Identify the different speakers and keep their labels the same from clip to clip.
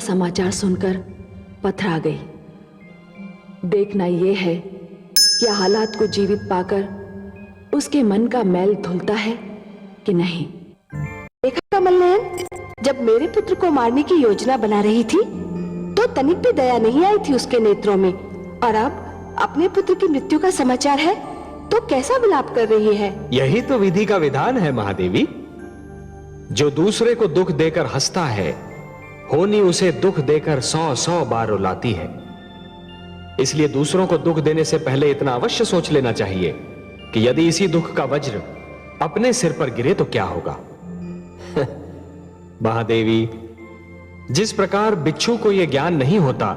Speaker 1: समाचार सुनकर पथरा गई। देखना यह है कि हालात को जीवित पाकर उसके मन का मैल धुलता है कि नहीं।
Speaker 2: देखा कमल नयन, जब मेरे पुत्र को मारने की योजना बना रही थी तो तनिक भी दया नहीं आई थी उसके नेत्रों में, और अब अपने पुत्र की मृत्यु का समाचार है तो कैसा विलाप कर रही है।
Speaker 3: यही तो विधि का विधान है महादेवी। जो दूसरे को दुख देकर हंसता है, होनी उसे दुख देकर 100 बार रुलाती है। इसलिए दूसरों को दुख देने से पहले इतना अवश्य सोच लेना चाहिए कि यदि इसी दुख का वज्र अपने सिर पर गिरे तो क्या होगा। महादेवी, जिस प्रकार बिच्छू को यह ज्ञान नहीं होता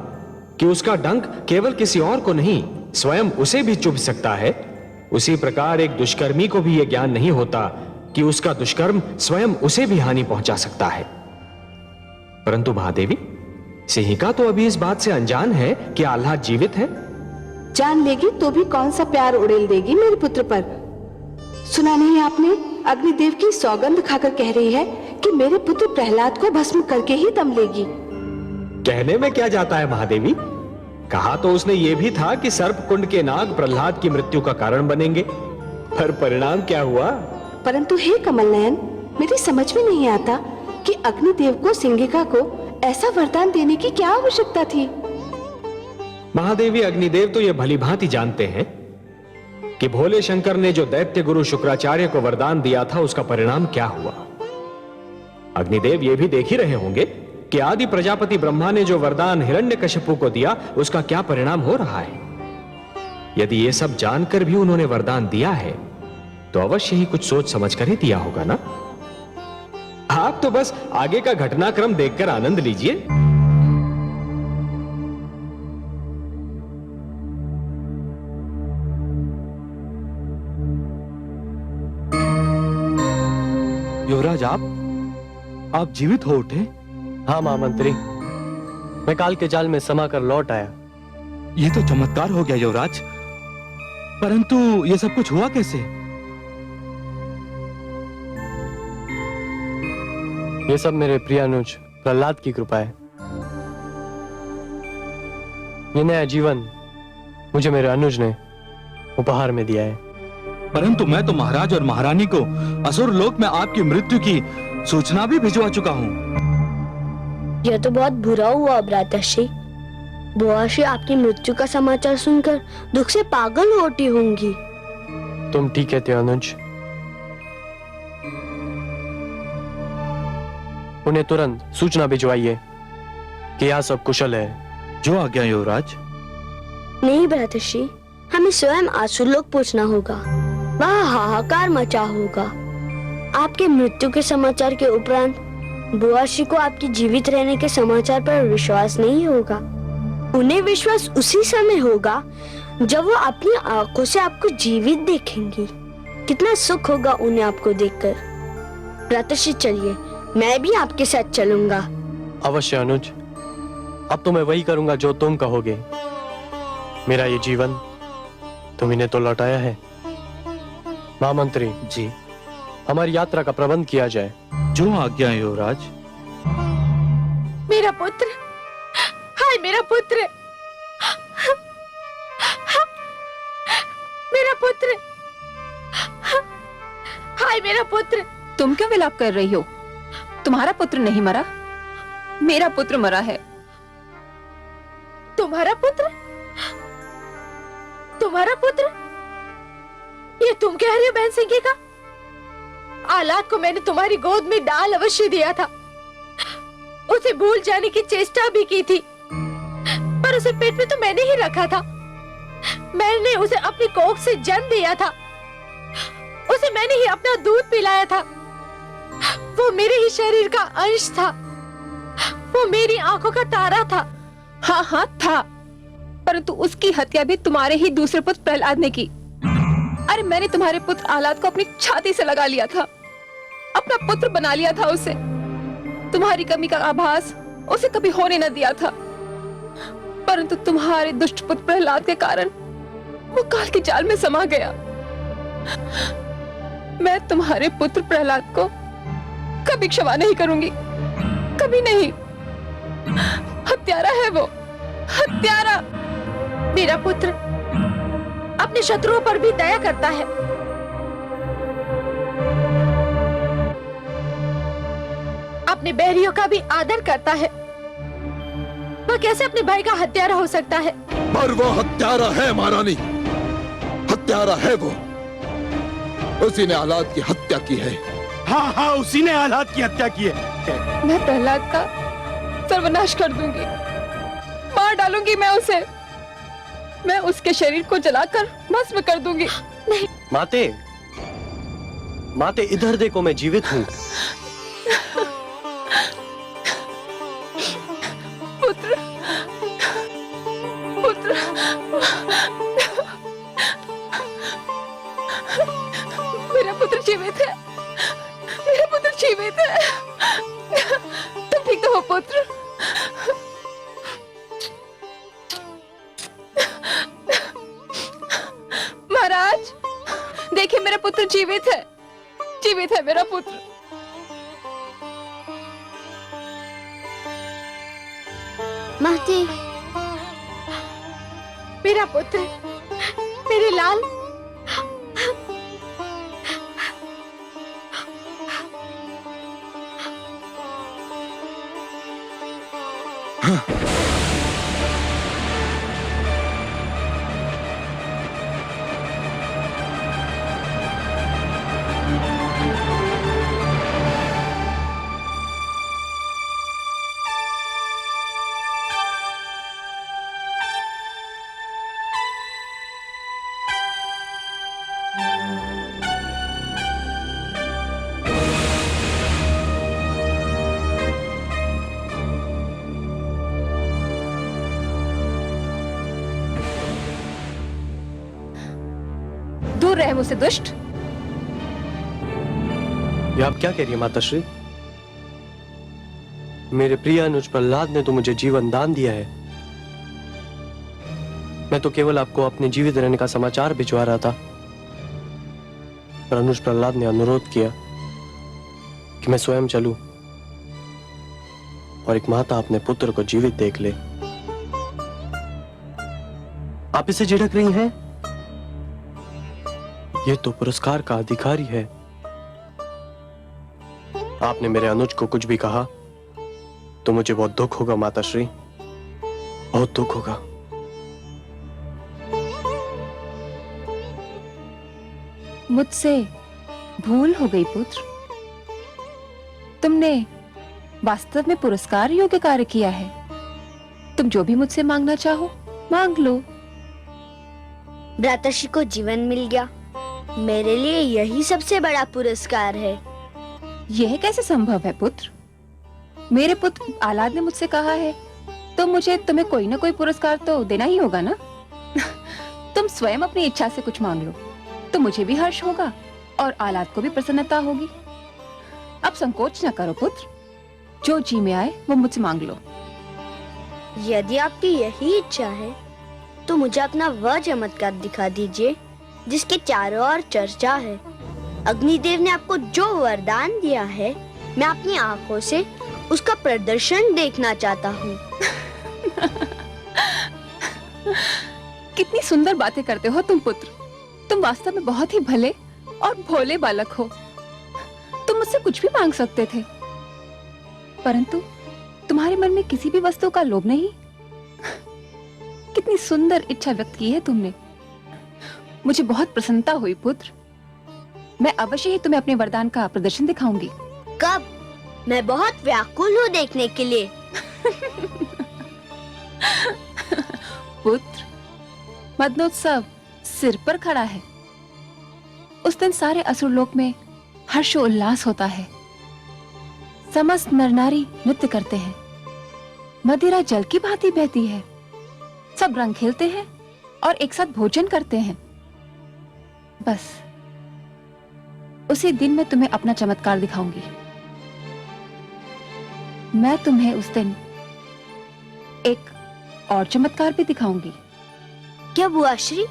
Speaker 3: कि उसका डंक केवल किसी और को नहीं स्वयं उसे भी चुभ सकता है, उसी प्रकार एक दुष्कर्मी को भी यह ज्ञान नहीं होता कि उसका दुष्कर्म स्वयं उसे भी हानि पहुंचा सकता है। परंतु महादेवी, सिंहिका तो अभी इस बात से अनजान है कि आह्लाद जीवित है।
Speaker 2: जान लेगी तो भी कौन सा प्यार उड़ेल देगी मेरे पुत्र पर। सुना नहीं आपने, अग्निदेव की सौगंध खाकर कह रही है कि मेरे पुत्र प्रहलाद को भस्म करके ही दम लेगी।
Speaker 3: कहने में क्या जाता है महादेवी, कहा तो उसने ये भी था कि सर्प कुंड के नाग प्रहलाद की मृत्यु का कारण बनेंगे, पर परिणाम क्या हुआ।
Speaker 2: परंतु हे कमल नयन, मेरी समझ में नहीं आता कि अग्निदेव को सिंहिका को ऐसा वरदान देने की क्या आवश्यकता थी।
Speaker 3: महादेवी, अग्निदेव तो यह भली भांति जानते हैं कि भोले शंकर ने जो दैत्य गुरु शुक्राचार्य को वरदान दिया था उसका परिणाम क्या हुआ। अग्निदेव ये भी देख ही रहे होंगे कि आदि प्रजापति ब्रह्मा ने जो वरदान हिरण्यकशिपु को दिया उसका क्या परिणाम हो रहा है। यदि ये सब जानकर भी उन्होंने वरदान दिया है तो अवश्य ही कुछ सोच समझ कर ही दिया होगा ना। आप तो बस आगे का घटनाक्रम देखकर आनंद लीजिए।
Speaker 4: युवराज, आप जीवित हो उठे?
Speaker 5: हाँ महामंत्री, मैं काल के जाल में समा कर लौट आया।
Speaker 4: यह तो चमत्कार हो गया युवराज, परंतु यह सब कुछ हुआ कैसे?
Speaker 5: ये सब मेरे प्रिय अनुज प्रहलाद की कृपा है। ये नया जीवन मुझे मेरे अनुज ने उपहार में दिया है।
Speaker 4: परंतु मैं तो महाराज और महारानी को असुर लोक में आपकी मृत्यु की सूचना भी भिजवा चुका हूँ।
Speaker 6: यह तो बहुत बुरा हुआ भ्राताश्री। बुआश्री आपकी मृत्यु का समाचार सुनकर दुख से पागल होती होंगी।
Speaker 5: तुम ठीक कहते हो अनुज। उन्हें तुरंत सूचना भिजवाइए कि यह सब कुशल है।
Speaker 4: जो आज्ञा युवराज।
Speaker 6: नहीं भ्राताश्री, हमें स्वयं आसुरलोक पहुंचना होगा। वहाँ हाहाकार मचा होगा। आपके मृत्यु के समाचार के उपरांत बुआश्री को आपके जीवित रहने के समाचार पर विश्वास नहीं होगा। उन्हें विश्वास उसी समय होगा जब वो अपनी आंखों से आपको जीवित देखेंगी। कितना सुख होगा उन्हें आपको देखकर। भ्राताश्री चलिए, मैं भी आपके साथ चलूंगा।
Speaker 5: अवश्य अनुज, अब तो मैं वही करूंगा जो तुम कहोगे। मेरा ये जीवन तुम्ही तो लौटाया है। महामंत्री
Speaker 4: जी,
Speaker 5: हमारी यात्रा का प्रबंध किया जाए।
Speaker 4: जो आज्ञा युवराज।
Speaker 7: मेरा पुत्र, हाय मेरा पुत्र, मेरा पुत्र, हाय मेरा पुत्र।
Speaker 8: तुम क्यों विलाप कर रही हो? तुम्हारा पुत्र नहीं मरा, मेरा पुत्र मरा है।
Speaker 7: तुम्हारा पुत्र? तुम्हारा पुत्र? ये तुम कह रही हो बहन सिंहिका? आह्लाद को मैंने तुम्हारी गोद में डाल अवश्य दिया था। उसे भूल जाने की चेष्टा भी की थी, पर उसे पेट में तो मैंने ही रखा था। मैंने उसे अपनी कोख से जन्म दिया था। उसे मैंने ही अपना दूध पिलाया था। वो मेरे ही शरीर का अंश था। वो मेरी आंखों का तारा था।
Speaker 8: हाँ हाँ था, परंतु उसकी हत्या भी तुम्हारे ही दूसरे पुत्र प्रहलाद ने की। अरे मैंने तुम्हारे पुत्र आह्लाद को अपनी छाती से लगा लिया था, अपना पुत्र बना लिया था उसे। तुम्हारी कमी का आभास उसे कभी होने न दिया था, परंतु तुम्हारे दुष्ट पुत्र प्रहलाद के कारण वो काल के जाल में समा गया। मैं तुम्हारे पुत्र प्रहलाद को कभी क्षमा नहीं करूंगी, कभी नहीं। हत्यारा है वो, हत्यारा।
Speaker 7: मेरा पुत्र अपने शत्रुओं पर भी दया करता है। अपने बैरियों का भी आदर करता है। वह कैसे अपने भाई का हत्यारा हो सकता है?
Speaker 9: पर वो हत्यारा है महारानी, हत्यारा है वो। उसी ने औलाद की हत्या की है।
Speaker 10: हाँ हाँ, उसी ने औलाद की हत्या की है।
Speaker 8: मैं प्रहलाद का सर्वनाश कर दूंगी, मार डालूंगी मैं उसे। मैं उसके शरीर को जलाकर भस्म कर दूंगी। नहीं
Speaker 5: माते, माते इधर देखो, मैं जीवित हूँ।
Speaker 8: पुत्र, पुत्र, मेरा पुत्र जीवित है, मेरा पुत्र जीवित है। तुम ठीक तो हो पुत्र? महाराज देखिए, मेरा पुत्र जीवित है, जीवित है मेरा पुत्र।
Speaker 6: महती,
Speaker 7: मेरा पुत्र, मेरे लाल।
Speaker 8: दूर रहे मुझसे दुष्ट।
Speaker 5: ये आप क्या कह रही है माताश्री? मेरे प्रिय अनुज प्रहलाद ने तो मुझे जीवन दान दिया है। मैं तो केवल आपको अपने जीवित रहने का समाचार भिजवा रहा था, पर अनुज प्रहलाद ने अनुरोध किया कि मैं स्वयं चलूं और एक माता अपने पुत्र को जीवित देख ले। आप इसे झिड़क रही हैं? यह तो पुरस्कार का अधिकारी है। आपने मेरे अनुज को कुछ भी कहा तो मुझे बहुत दुख होगा माताश्री, बहुत दुख होगा।
Speaker 8: मुझसे भूल हो गई पुत्र। तुमने वास्तव में पुरस्कार योग्य कार्य किया है। तुम जो भी मुझसे मांगना चाहो मांग लो।
Speaker 6: भ्राताश्री को जीवन मिल गया, मेरे लिए यही सबसे बड़ा पुरस्कार है।
Speaker 8: यह कैसे संभव है पुत्र? मेरे पुत्र आलाद ने मुझसे कहा है तो मुझे तुम्हें कोई ना कोई पुरस्कार तो देना ही होगा ना। तुम स्वयं अपनी इच्छा से कुछ मांग लो तो मुझे भी हर्ष होगा और आलाद को भी प्रसन्नता होगी। अब संकोच न करो पुत्र, जो जी में आए वो मुझसे मांग लो।
Speaker 6: यदि आपकी यही इच्छा है तो मुझे अपना वह चमत्कार दिखा दीजिए जिसके चारों ओर चर्चा है। अग्निदेव ने आपको जो वरदान दिया है, मैं अपनी आंखों से उसका प्रदर्शन देखना चाहता हूँ।
Speaker 8: कितनी सुंदर बातें करते हो तुम पुत्र। तुम वास्तव में बहुत ही भले और भोले बालक हो। तुम मुझसे कुछ भी मांग सकते थे, परंतु तुम्हारे मन में किसी भी वस्तु का लोभ नहीं। कितनी सुंदर इच्छा व्यक्त की है तुमने। मुझे बहुत प्रसन्नता हुई पुत्र। मैं अवश्य ही तुम्हें अपने वरदान का प्रदर्शन दिखाऊंगी।
Speaker 6: कब? मैं बहुत व्याकुल हूँ देखने के लिए।
Speaker 8: पुत्र, मदनोत्सव सिर पर खड़ा है। उस दिन सारे असुर लोक में हर्षोल्लास होता है। समस्त नर नारी नृत्य करते हैं, मदिरा जल की भांति बहती है, सब रंग खेलते हैं और एक साथ भोजन करते हैं। बस उसी दिन मैं तुम्हें अपना चमत्कार दिखाऊंगी। मैं तुम्हें उस दिन एक और चमत्कार भी दिखाऊंगी।
Speaker 6: क्या बुआ श्री?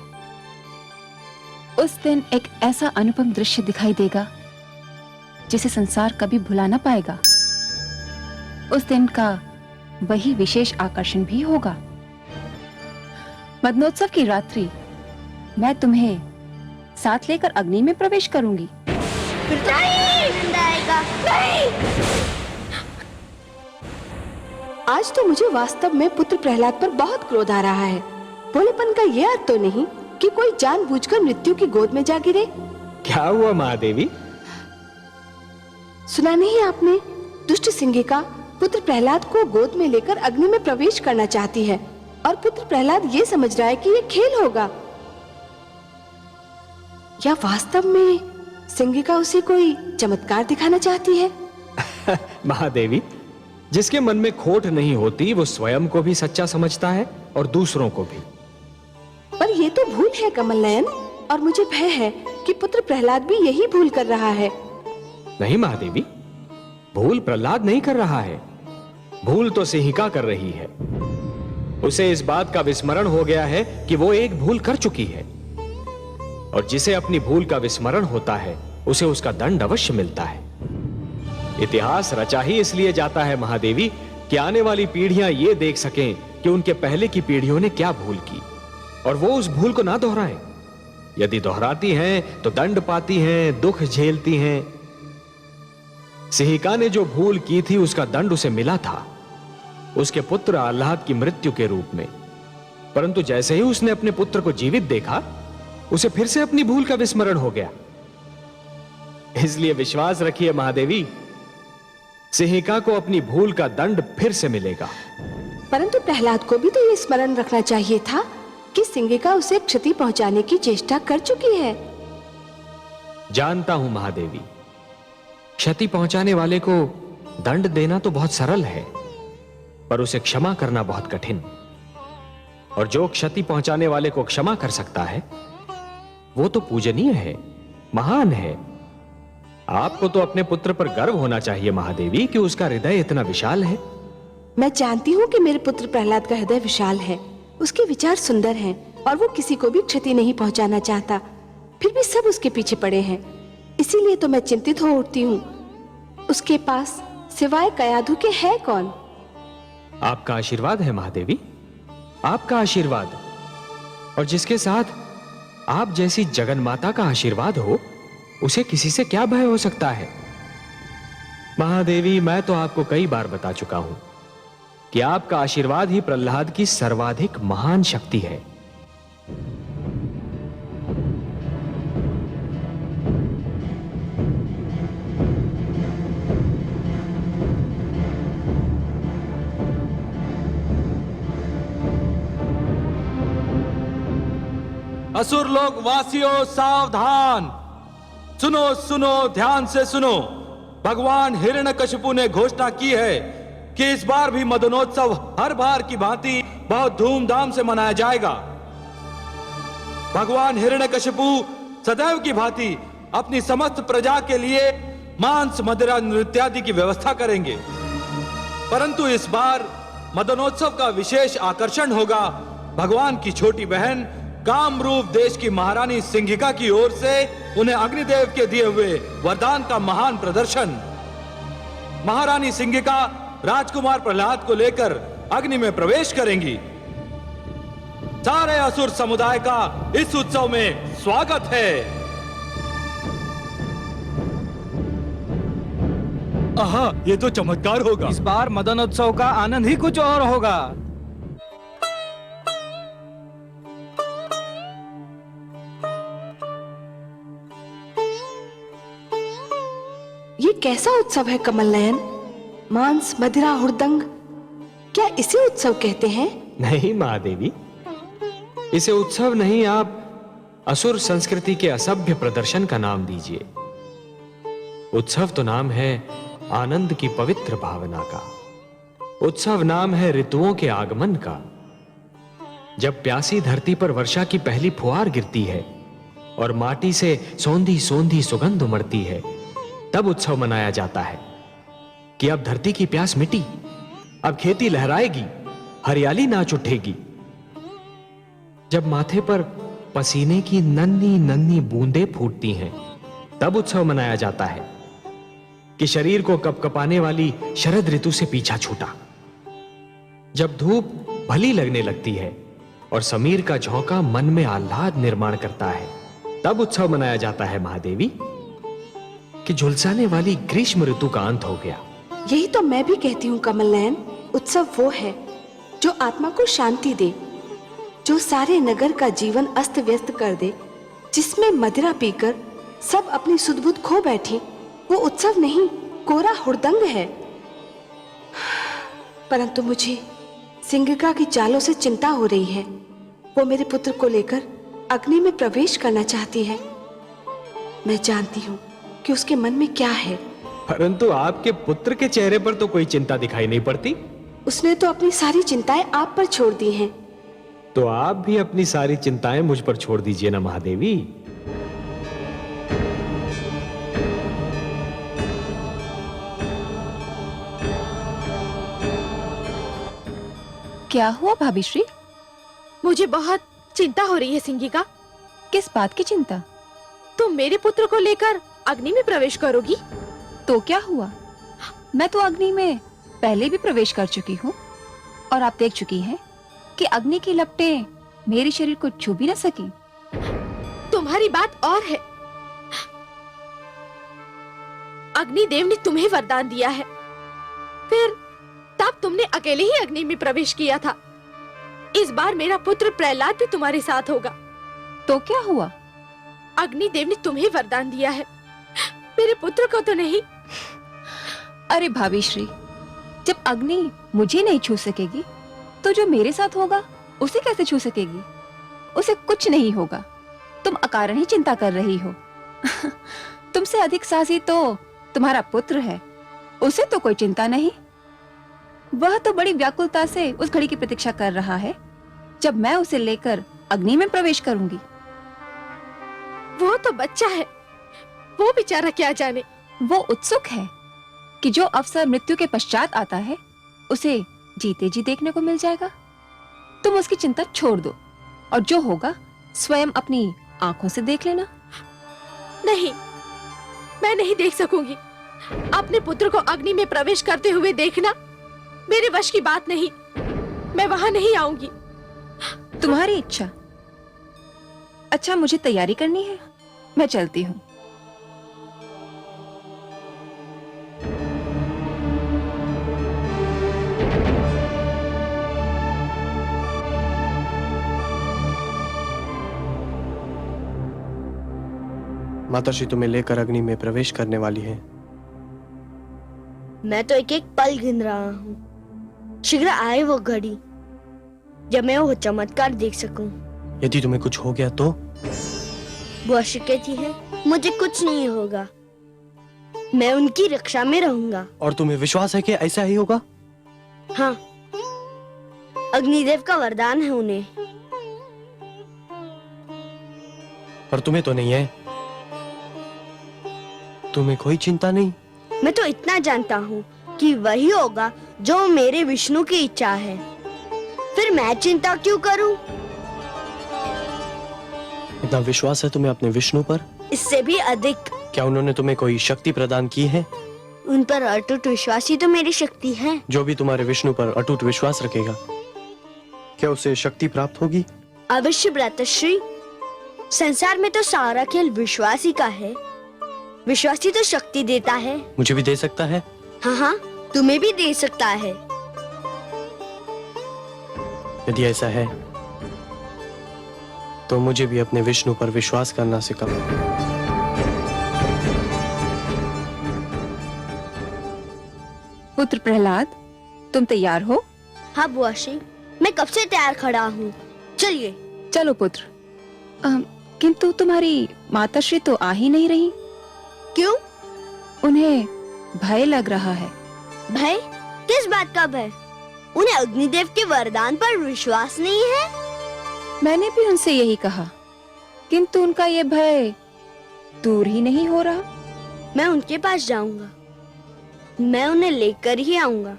Speaker 8: उस दिन एक ऐसा अनुपम दृश्य दिखाई देगा जिसे संसार कभी भुला ना पाएगा। उस दिन का वही विशेष आकर्षण भी होगा। मदनोत्सव की रात्रि मैं तुम्हें साथ लेकर अग्नि में प्रवेश करूंगी।
Speaker 2: आज तो मुझे वास्तव में पुत्र प्रहलाद पर बहुत क्रोध आ रहा है। भोलेपन का यह अर्थ तो नहीं कि कोई जानबूझकर मृत्यु की गोद में जा गिरे।
Speaker 3: क्या हुआ महादेवी?
Speaker 2: सुना नहीं आपने? दुष्ट सिंहिका पुत्र प्रहलाद को गोद में लेकर अग्नि में प्रवेश करना चाहती है और पुत्र प्रहलाद ये समझ रहा है कि ये खेल होगा। या वास्तव में सिंहिका उसे कोई चमत्कार दिखाना चाहती है?
Speaker 3: महादेवी, जिसके मन में खोट नहीं होती वो स्वयं को भी सच्चा समझता है और दूसरों को भी।
Speaker 2: पर ये तो भूल है कमल नयन, और मुझे भय है कि पुत्र प्रहलाद भी यही भूल कर रहा है।
Speaker 3: नहीं महादेवी, भूल प्रहलाद नहीं कर रहा है, भूल तो सिंहिका कर रही है। उसे इस बात का विस्मरण हो गया है कि वो एक भूल कर चुकी है, और जिसे अपनी भूल का विस्मरण होता है उसे उसका दंड अवश्य मिलता है। इतिहास रचा ही इसलिए जाता है महादेवी कि आने वाली पीढ़ियां ये देख सकें कि उनके पहले की पीढ़ियों ने क्या भूल की और वो उस भूल को ना दोहराएं। यदि दोहराती हैं तो दंड पाती हैं, दुख झेलती हैं। सिंहिका ने जो भूल की थी उसका दंड उसे मिला था, उसके पुत्र आह्लाद की मृत्यु के रूप में। परंतु जैसे ही उसने अपने पुत्र को जीवित देखा उसे फिर से अपनी भूल का विस्मरण हो गया। इसलिए विश्वास रखिए महादेवी, सिंहिका को अपनी भूल का दंड फिर से मिलेगा।
Speaker 2: परंतु प्रहलाद को भी तो ये स्मरण रखना चाहिए था कि सिंहिका उसे क्षति पहुंचाने की चेष्टा कर चुकी है।
Speaker 3: जानता हूं महादेवी, क्षति पहुंचाने वाले को दंड देना तो बहुत सरल है, पर उसे क्षमा करना बहुत कठिन। और जो क्षति पहुंचाने वाले को क्षमा कर सकता है वो तो पूजनीय है, महान है। आपको तो अपने पुत्र पर गर्व होना चाहिए महादेवी कि उसका हृदय इतना विशाल है।
Speaker 2: मैं जानती हूँ कि मेरे पुत्र प्रहलाद का हृदय विशाल है, उसके विचार सुंदर हैं और वो किसी को भी क्षति नहीं पहुंचाना चाहता। फिर भी सब उसके पीछे पड़े हैं, इसीलिए तो मैं चिंतित हो उठती हूँ। उसके पास सिवाय कयाधु के है कौन?
Speaker 3: आपका आशीर्वाद है महादेवी, आपका आशीर्वाद। और जिसके साथ आप जैसी जगन माता का आशीर्वाद हो उसे किसी से क्या भय हो सकता है? महादेवी, मैं तो आपको कई बार बता चुका हूं कि आपका आशीर्वाद ही प्रहलाद की सर्वाधिक महान शक्ति है।
Speaker 4: असुर लोक वासियों सावधान, सुनो सुनो ध्यान से सुनो। भगवान हिरण्यकशिपु ने घोषणा की है कि इस बार भी मदनोत्सव हर बार की भांति बहुत धूमधाम से मनाया जाएगा। भगवान हिरण्यकशिपु सदैव की भांति अपनी समस्त प्रजा के लिए मांस, मदिरा, नृत्यादि की व्यवस्था करेंगे। परंतु इस बार मदनोत्सव का विशेष आकर्षण होगा भगवान की छोटी बहन कामरूप देश की महारानी सिंहिका की ओर से उन्हें अग्निदेव के दिए हुए वरदान का महान प्रदर्शन। महारानी सिंहिका राजकुमार प्रहलाद को लेकर अग्नि में प्रवेश करेंगी। सारे असुर समुदाय का इस उत्सव में स्वागत है।
Speaker 10: आहा, ये तो चमत्कार होगा।
Speaker 4: इस बार मदनोत्सव का आनंद ही कुछ और होगा।
Speaker 2: ये कैसा उत्सव है कमल नयन? मांस, मदिरा, हुड़दंग, क्या इसे उत्सव कहते हैं?
Speaker 3: नहीं महादेवी, इसे उत्सव नहीं, आप असुर संस्कृति के असभ्य प्रदर्शन का नाम दीजिए। उत्सव तो नाम है आनंद की पवित्र भावना का। उत्सव नाम है ऋतुओं के आगमन का। जब प्यासी धरती पर वर्षा की पहली फुहार गिरती है और माटी से सौंधी सौंधी सुगंध उमड़ती है, तब उत्सव मनाया जाता है कि अब धरती की प्यास मिटी, अब खेती लहराएगी, हरियाली नाच उठेगी। जब माथे पर पसीने की नन्ही नन्ही बूंदें फूटती हैं, तब उत्सव मनाया जाता है कि शरीर को कपकपाने वाली शरद ऋतु से पीछा छूटा। जब धूप भली लगने लगती है और समीर का झोंका मन में आह्लाद निर्माण करता है, तब उत्सव मनाया जाता है महादेवी कि झुलसाने वाली ग्रीष्म ऋतु का अंत हो गया।
Speaker 2: यही तो मैं भी कहती हूँ कमल नयन, उत्सव वो है जो आत्मा को शांति दे, जो सारे नगर का जीवन अस्त व्यस्त कर दे, जिसमें मदिरा पीकर सब अपनी सुध-बुध खो बैठे। वो उत्सव नहीं, कोरा हुड़दंग है। परंतु मुझे सिंगिका की चालों से चिंता हो रही है। वो मेरे पुत्र को लेकर अग्नि में प्रवेश करना चाहती है। मैं जानती हूँ कि उसके मन में क्या है।
Speaker 3: परंतु आपके पुत्र के चेहरे पर तो कोई चिंता दिखाई नहीं पड़ती।
Speaker 2: उसने तो अपनी सारी चिंताएं आप पर छोड़ दी हैं।
Speaker 3: तो आप भी अपनी सारी चिंताएं मुझ पर छोड़ दीजिए ना महादेवी।
Speaker 8: क्या हुआ भाभी श्री?
Speaker 7: मुझे बहुत चिंता हो रही है सिंगिका।
Speaker 8: किस बात की चिंता?
Speaker 7: तुम मेरे पुत्र को लेकर अग्नि में प्रवेश करोगी?
Speaker 8: तो क्या हुआ? मैं तो अग्नि में पहले भी प्रवेश कर चुकी हूँ और आप देख चुकी हैं कि अग्नि की लपटें मेरे शरीर को छू भी न सकी।
Speaker 7: तुम्हारी बात और है। अग्निदेव ने तुम्हें वरदान दिया है, फिर तब तुमने अकेले ही अग्नि में प्रवेश किया था। इस बार मेरा पुत्र प्रहलाद भी तुम्हारे साथ होगा।
Speaker 8: तो क्या हुआ?
Speaker 7: अग्निदेव ने तुम्हें वरदान दिया है, मेरे पुत्र को तो नहीं।
Speaker 8: अरे भाभी श्री, जब अग्नि मुझे नहीं छू सकेगी तो जो मेरे साथ होगा उसे कैसे छू सकेगी? उसे कुछ नहीं होगा। तुम अकारण ही चिंता कर रही हो। तुमसे अधिक साहसी तो तुम्हारा पुत्र है, उसे तो कोई चिंता नहीं। वह तो बड़ी व्याकुलता से उस घड़ी की प्रतीक्षा कर रहा है जब मैं उसे लेकर अग्नि में प्रवेश करूंगी।
Speaker 7: वो तो बच्चा है, वो बेचारा क्या जाने।
Speaker 8: वो उत्सुक है कि जो अवसर मृत्यु के पश्चात आता है उसे जीते जी देखने को मिल जाएगा। तुम उसकी चिंता छोड़ दो और जो होगा स्वयं अपनी आंखों से देख लेना।
Speaker 7: नहीं, मैं नहीं देख सकूंगी। अपने पुत्र को अग्नि में प्रवेश करते हुए देखना मेरे वश की बात नहीं। मैं वहां नहीं आऊंगी।
Speaker 8: तुम्हारी इच्छा। अच्छा, मुझे तैयारी करनी है, मैं चलती हूँ।
Speaker 5: माताश्री तुम्हें लेकर अग्नि में प्रवेश करने वाली है।
Speaker 6: मैं तो एक एक पल गिन रहा हूँ। शीघ्र आए वो घड़ी जब मैं वो चमत्कार देख सकूं।
Speaker 5: यदि तुम्हें कुछ हो गया तो?
Speaker 6: बुआ कहती है मुझे कुछ नहीं होगा, मैं उनकी रक्षा में रहूंगा।
Speaker 5: और तुम्हें विश्वास है कि ऐसा ही होगा?
Speaker 6: हाँ, अग्निदेव का वरदान है उन्हें।
Speaker 5: पर तुम्हें तो नहीं है। तुम्हें कोई चिंता नहीं?
Speaker 6: मैं तो इतना जानता हूँ कि वही होगा जो मेरे विष्णु की इच्छा है। फिर मैं चिंता क्यों करूं?
Speaker 5: इतना विश्वास है तुम्हें अपने विष्णु पर?
Speaker 6: इससे भी अधिक।
Speaker 5: क्या उन्होंने तुम्हें कोई शक्ति प्रदान की है?
Speaker 6: उन पर अटूट विश्वास ही तो मेरी शक्ति है।
Speaker 5: जो भी तुम्हारे विष्णु पर अटूट विश्वास रखेगा, क्या उसे शक्ति प्राप्त होगी?
Speaker 6: अवश्य भ्रातश्री। संसार में तो सारा खेल विश्वास ही का है। विश्वास ही तो शक्ति देता है।
Speaker 5: मुझे भी दे सकता है?
Speaker 6: हाँ हाँ, तुम्हें भी दे सकता है।
Speaker 5: यदि ऐसा है तो मुझे भी अपने विष्णु पर विश्वास करना सिखाओ।
Speaker 8: पुत्र प्रहलाद, तुम तैयार हो?
Speaker 6: हाँ बुआश्री, मैं कब से तैयार खड़ा हूँ। चलिए।
Speaker 8: चलो पुत्र। किंतु तुम्हारी माताश्री तो आ ही नहीं रही।
Speaker 6: क्यों?
Speaker 8: उन्हें भय लग रहा है।
Speaker 6: भय? किस बात का भय? उन्हें अग्निदेव के वरदान पर विश्वास नहीं है?
Speaker 8: मैंने भी उनसे यही कहा, किंतु उनका ये भय दूर ही नहीं हो रहा।
Speaker 6: मैं उनके पास जाऊंगा, मैं उन्हें लेकर ही आऊंगा।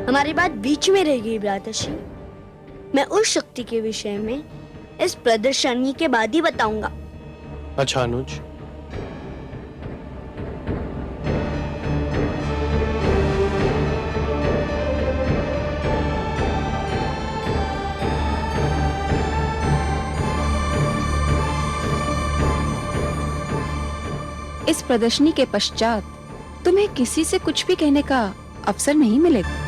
Speaker 6: हमारी बात बीच में रहेगी भ्राताश्री। मैं उस शक्ति के विषय में इस प्रदर्शनी के बाद ही बताऊंगा।
Speaker 5: अच्छा अनुज,
Speaker 8: इस प्रदर्शनी के पश्चात तुम्हें किसी से कुछ भी कहने का अवसर नहीं मिलेगा।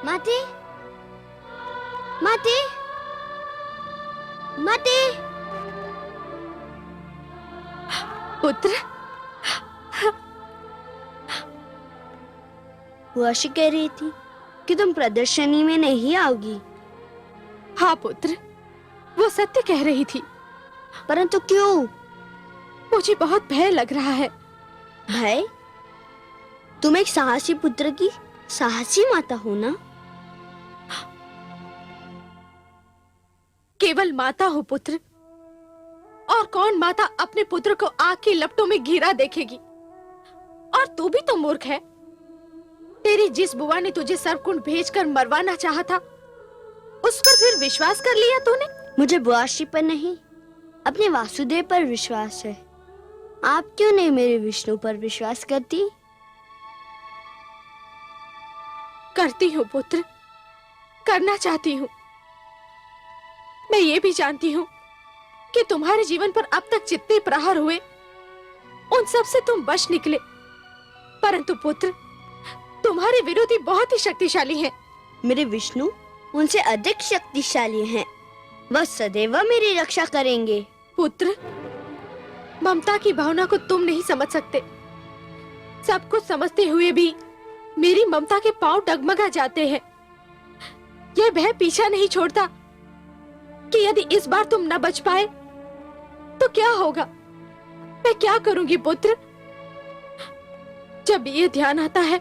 Speaker 6: माते, माते, माते।
Speaker 7: पुत्र,
Speaker 6: बुआशी कह रही थी कि तुम प्रदर्शनी में नहीं आओगी।
Speaker 7: हाँ पुत्र, वो सत्य कह रही थी।
Speaker 6: परंतु क्यों?
Speaker 7: मुझे बहुत भय लग रहा है।
Speaker 6: भय? तुम एक साहसी पुत्र की साहसी माता हो ना?
Speaker 7: केवल माता हो पुत्र, और कौन माता अपने पुत्र को आग की लपटों में घिरा देखेगी? और तू भी तो मूर्ख है। तेरी जिस बुआ ने तुझे सर्पकुंड भेजकर मरवाना चाहा था, उस पर फिर विश्वास कर लिया तूने?
Speaker 6: मुझे बुआशी पर नहीं, अपने वासुदेव पर विश्वास है। आप क्यों नहीं मेरे विष्णु पर विश्वास करती?
Speaker 7: करती हूँ पुत्र, करना चाहती हूँ। मैं ये भी जानती हूँ कि तुम्हारे जीवन पर अब तक जितने प्रहार हुए, उन सब से तुम बच निकले। परंतु पुत्र, तुम्हारे विरोधी बहुत ही शक्तिशाली हैं।
Speaker 6: मेरे विष्णु उनसे अधिक शक्तिशाली हैं। वह सदैव मेरी रक्षा करेंगे।
Speaker 7: पुत्र, ममता की भावना को तुम नहीं समझ सकते। सब कुछ समझते हुए भी मेरी ममता के पांव डगमगा जाते हैं। यह भय पीछा नहीं छोड़ता कि यदि इस बार तुम न बच पाए तो क्या होगा। मैं क्या करूंगी पुत्र? जब ये ध्यान आता है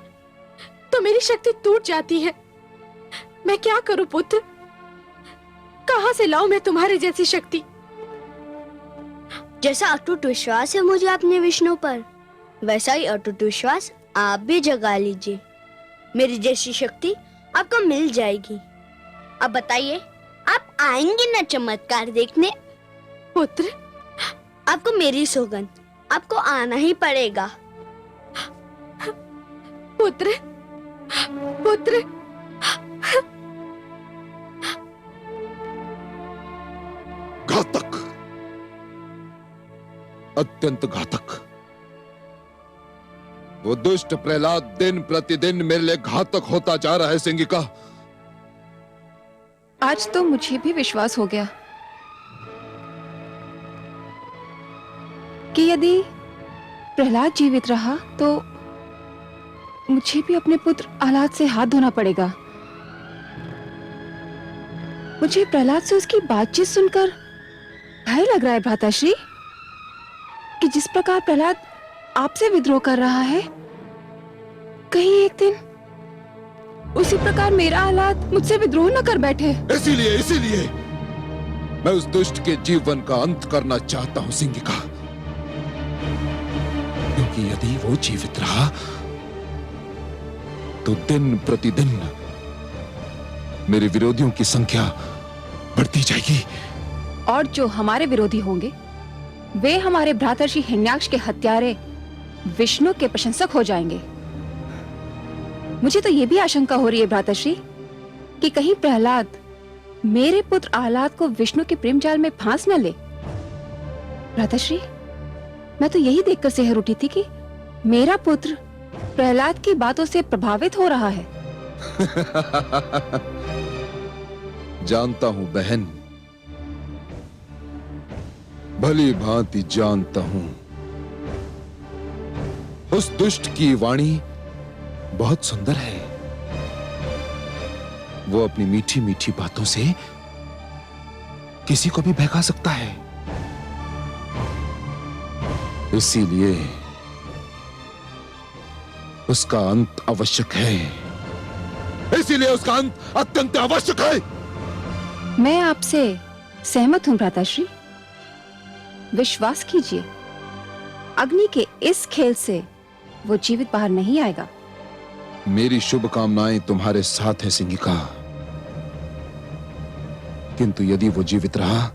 Speaker 7: तो मेरी शक्ति टूट जाती है। मैं क्या करूं पुत्र? कहां से लाऊं मैं तुम्हारे जैसी शक्ति?
Speaker 6: जैसा अटूट विश्वास है मुझे अपने विष्णु पर, वैसा ही अटूट विश्वास आप भी जगा लीजिए। मेरी जैसी शक्ति आपको मिल जाएगी। अब बताइए, आप आएंगे ना चमत्कार देखने?
Speaker 7: पुत्र,
Speaker 6: आपको मेरी सौगंध, आपको आना ही पड़ेगा।
Speaker 7: पुत्र, पुत्र।
Speaker 9: घातक, अत्यंत घातक। वो दुष्ट प्रहलाद दिन प्रतिदिन मेरे लिए घातक होता जा रहा है सिंगिका।
Speaker 8: आज तो मुझे भी विश्वास हो गया कि यदि प्रहलाद जीवित रहा तो मुझे भी अपने पुत्र आह्लाद से हाथ धोना पड़ेगा। मुझे प्रहलाद से उसकी बातचीत सुनकर भय लग रहा है भ्राताश्री, कि जिस प्रकार प्रहलाद आपसे विद्रोह कर रहा है, कहीं एक दिन उसी प्रकार मेरा आह्लाद मुझसे विद्रोह न कर बैठे।
Speaker 9: इसीलिए मैं उस दुष्ट के जीवन का अंत करना चाहता हूं सिंगिका, क्योंकि यदि वो जीवित रहा तो दिन प्रतिदिन मेरे विरोधियों की संख्या बढ़ती जाएगी।
Speaker 8: और जो हमारे विरोधी होंगे वे हमारे भ्रातर्षि हिरण्याक्ष के हत्यारे विष्णु के प्रशंसक हो जाएंगे। मुझे तो ये भी आशंका हो रही है भ्रातर्षि कि कहीं प्रहलाद मेरे पुत्र आह्लाद को विष्णु के प्रेम जाल में फांस न ले। भ्रातर्षि, मैं तो यही देखकर सेहर उठी थी कि मेरा पुत्र प्रहलाद की बातों से प्रभावित हो रहा है।
Speaker 9: जानता हूं बहन, भली भांति जानता हूं। उस दुष्ट की वाणी बहुत सुंदर है। वो अपनी मीठी मीठी बातों से किसी को भी बहका सकता है। इसीलिए उसका अंत आवश्यक है। इसीलिए उसका अंत अत्यंत आवश्यक है।
Speaker 8: मैं आपसे सहमत हूं भ्राताश्री, विश्वास कीजिए, अग्नि के इस खेल से वो जीवित बाहर नहीं आएगा।
Speaker 9: मेरी शुभकामनाएं तुम्हारे साथ है सिंगिका, किंतु यदि वो जीवित रहा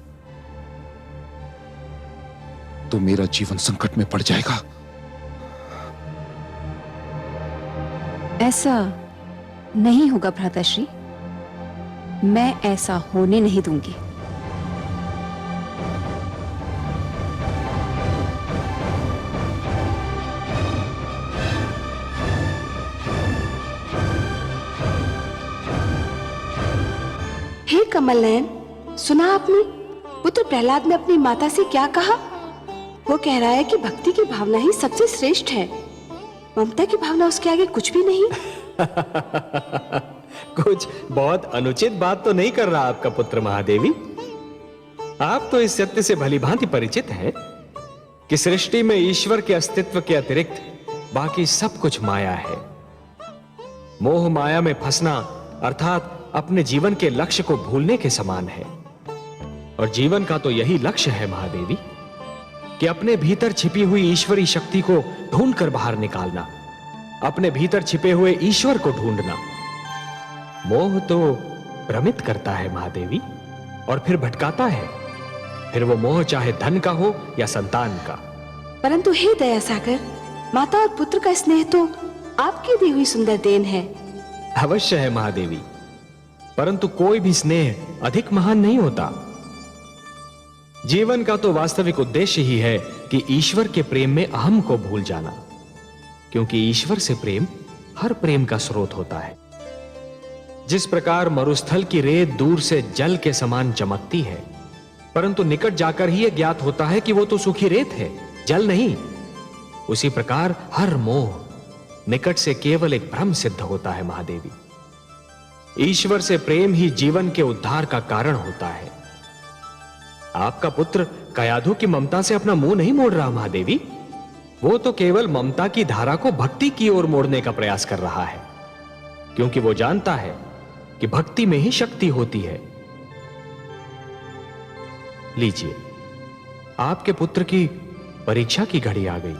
Speaker 9: तो मेरा जीवन संकट में पड़ जाएगा।
Speaker 8: ऐसा नहीं होगा भ्राताश्री, मैं ऐसा होने नहीं दूंगी।
Speaker 2: हे कमल नयन, सुना आपने पुत्र प्रहलाद ने अपनी माता से क्या कहा? वो कह रहा है कि भक्ति की भावना ही सबसे श्रेष्ठ है, ममता की भावना उसके आगे कुछ भी नहीं।
Speaker 3: कुछ बहुत अनुचित बात तो नहीं कर रहा आपका पुत्र महादेवी। आप तो इस सत्य से भलीभांति परिचित हैं कि सृष्टि में ईश्वर के अस्तित्व के अतिरिक्त बाकी सब कुछ माया है। मोह माया में फंसना अर्थात अपने जीवन के लक्ष्य को भूलने के समान है। और जीवन का तो यही लक्ष्य है महादेवी कि अपने भीतर छिपी हुई ईश्वरी शक्ति को ढूंढकर बाहर निकालना, अपने भीतर छिपे हुए ईश्वर को ढूंढना। मोह तो भ्रमित करता है महादेवी और फिर भटकाता है, फिर वो मोह चाहे धन का हो या संतान का।
Speaker 2: परंतु हे दया सागर, माता और पुत्र का स्नेह तो आपकी दी हुई सुंदर देन है।
Speaker 3: अवश्य है महादेवी, परंतु कोई भी स्नेह अधिक महान नहीं होता। जीवन का तो वास्तविक उद्देश्य ही है कि ईश्वर के प्रेम में अहम को भूल जाना, क्योंकि ईश्वर से प्रेम हर प्रेम का स्रोत होता है। जिस प्रकार मरुस्थल की रेत दूर से जल के समान चमकती है, परंतु निकट जाकर ही यह ज्ञात होता है कि वो तो सूखी रेत है, जल नहीं, उसी प्रकार हर मोह निकट से केवल एक भ्रम सिद्ध होता है महादेवी। ईश्वर से प्रेम ही जीवन के उद्धार का कारण होता है। आपका पुत्र कयाधु की ममता से अपना मुंह नहीं मोड़ रहा महादेवी, वो तो केवल ममता की धारा को भक्ति की ओर मोड़ने का प्रयास कर रहा है, क्योंकि वो जानता है कि भक्ति में ही शक्ति होती है। लीजिए, आपके पुत्र की परीक्षा की घड़ी आ गई।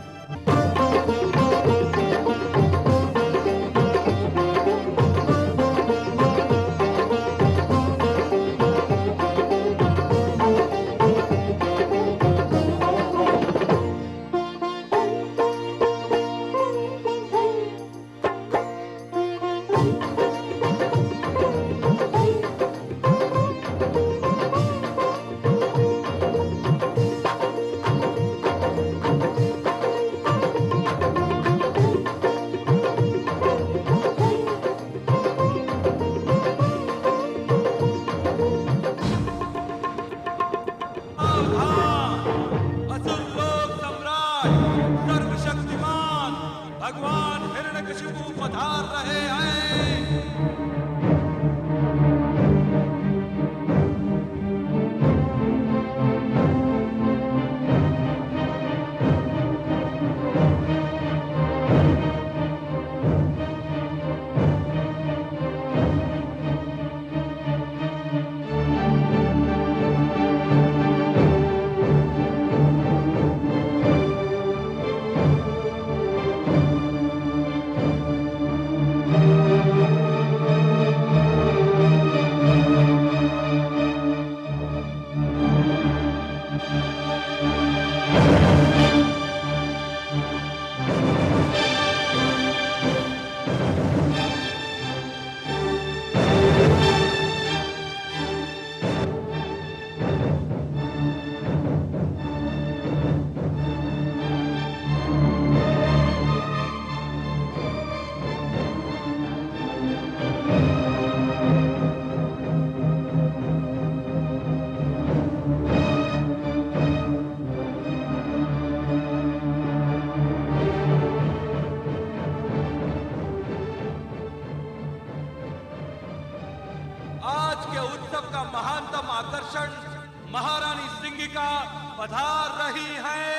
Speaker 4: महारानी सिंगिका पधार रही हैं।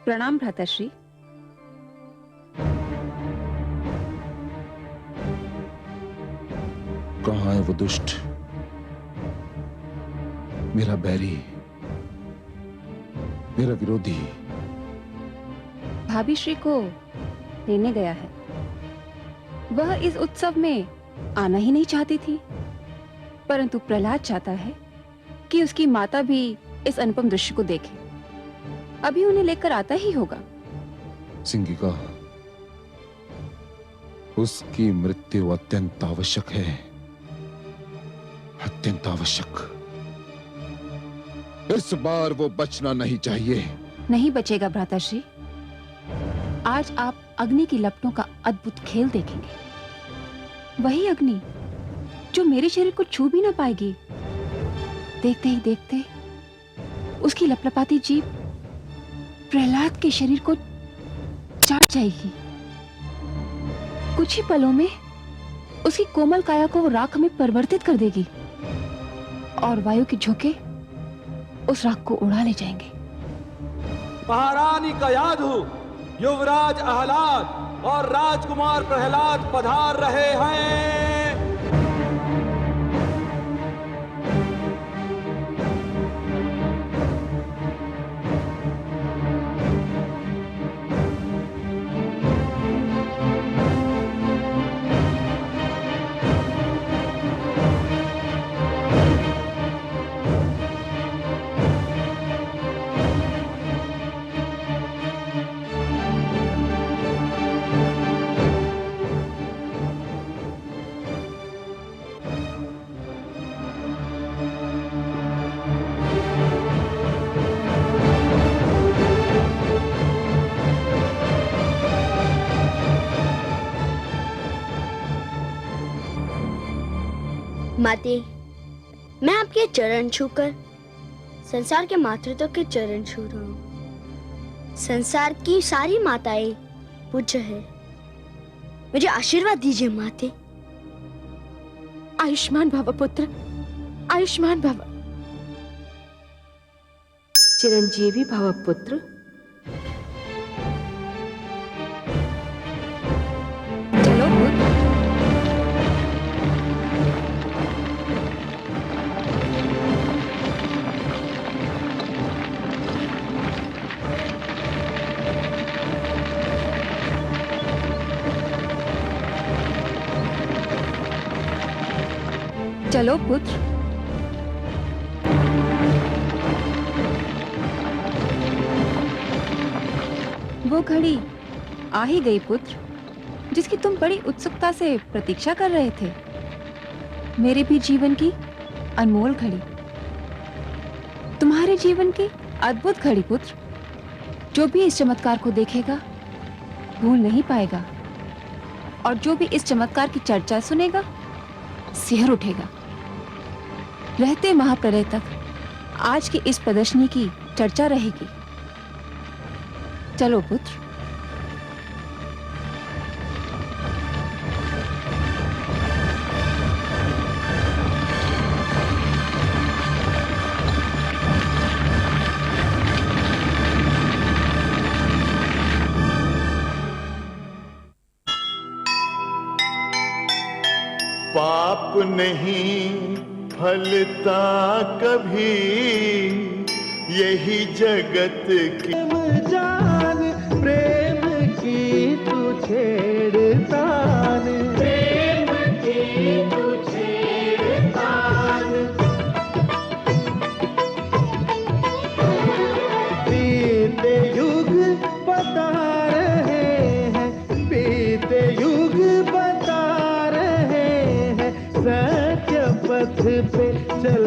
Speaker 8: प्रणाम भ्राताश्री।
Speaker 9: कहाँ है वो दुष्ट, मेरा बैरी, मेरा विरोधी?
Speaker 8: भाभी श्री को लेने गया है। वह इस उत्सव में आना ही नहीं चाहती थी, परंतु प्रहलाद चाहता है कि उसकी माता भी इस अनुपम दृश्य को देखे। अभी उन्हें लेकर आता ही होगा।
Speaker 9: सिंगिका, उसकी मृत्यु अत्यंत आवश्यक है, अत्यंत आवश्यक। इस बार वो बचना नहीं चाहिए।
Speaker 8: नहीं बचेगा भ्राताश्री। आज आप अग्नि की लपटों का अद्भुत खेल देखेंगे। वही अग्नि जो मेरे शरीर को छू भी ना पाएगी। देखते ही देखते उसकी लपलपाती जीभ प्रहलाद के शरीर को चाट जाएगी। कुछ ही पलों में उसकी कोमल काया को वो राख में परिवर्तित कर देगी और वायु के झोंके उस राख को उड़ा ले जाएंगे।
Speaker 4: महारानी कयाधु, युवराज आह्लाद और राजकुमार प्रहलाद पधार रहे हैं।
Speaker 6: माते, मैं आपके चरण छूकर संसार के मातृत्व के चरण छू रहा हूँ। संसार की सारी माताएं पूज्य है। मुझे आशीर्वाद दीजिए माते।
Speaker 7: आयुष्मान भव पुत्र, आयुष्मान भव।
Speaker 1: चिरंजीवी भव पुत्र।
Speaker 8: चलो पुत्र। चलो पुत्र। वो घड़ी आ ही गई पुत्र, जिसकी तुम बड़ी उत्सुकता से प्रतीक्षा कर रहे थे। मेरे भी जीवन की अनमोल घड़ी, तुम्हारे जीवन की अद्भुत घड़ी पुत्र। जो भी इस चमत्कार को देखेगा भूल नहीं पाएगा, और जो भी इस चमत्कार की चर्चा सुनेगा सिहर उठेगा। रहते महाप्रलय तक आज की इस प्रदर्शनी की चर्चा रहेगी। चलो पुत्र।
Speaker 11: पाप नहीं फलता कभी, यही जगत की
Speaker 12: जान। प्रेम की तू छेड़तान, प्रेम की तू छेड़तान। बीते युग बता रहे हैं, बीते युग बता रहे हैं, सच पथ पे चल।